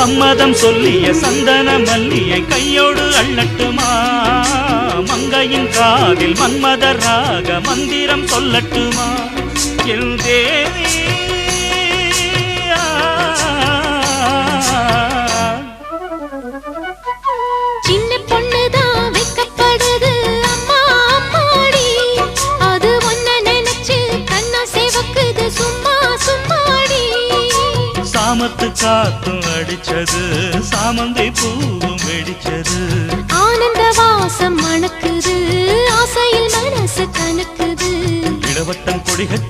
சம்மதம் சொல்லிய சந்தன மல்லியை கையோடு அள்ளட்டுமா மங்கையின் காதில் மன்மதராக மந்திரம் சொல்லட்டுமா என் தேவி சின்ன பொண்ணுதான் வெக்கப்படுது அம்மா அம்மாடி அது ஒன்ன நினைச்சு கண்ணா சேவக்குது சும்மா சும்மாடி சாமத்து காத்தும் அடிச்சது சாமந்தை பூவும் வெடிச்சது ஆனந்த வாசம் மணக்குது ஆசையில் மனசு கணக்குது இளவட்டம் கொடிகட்டி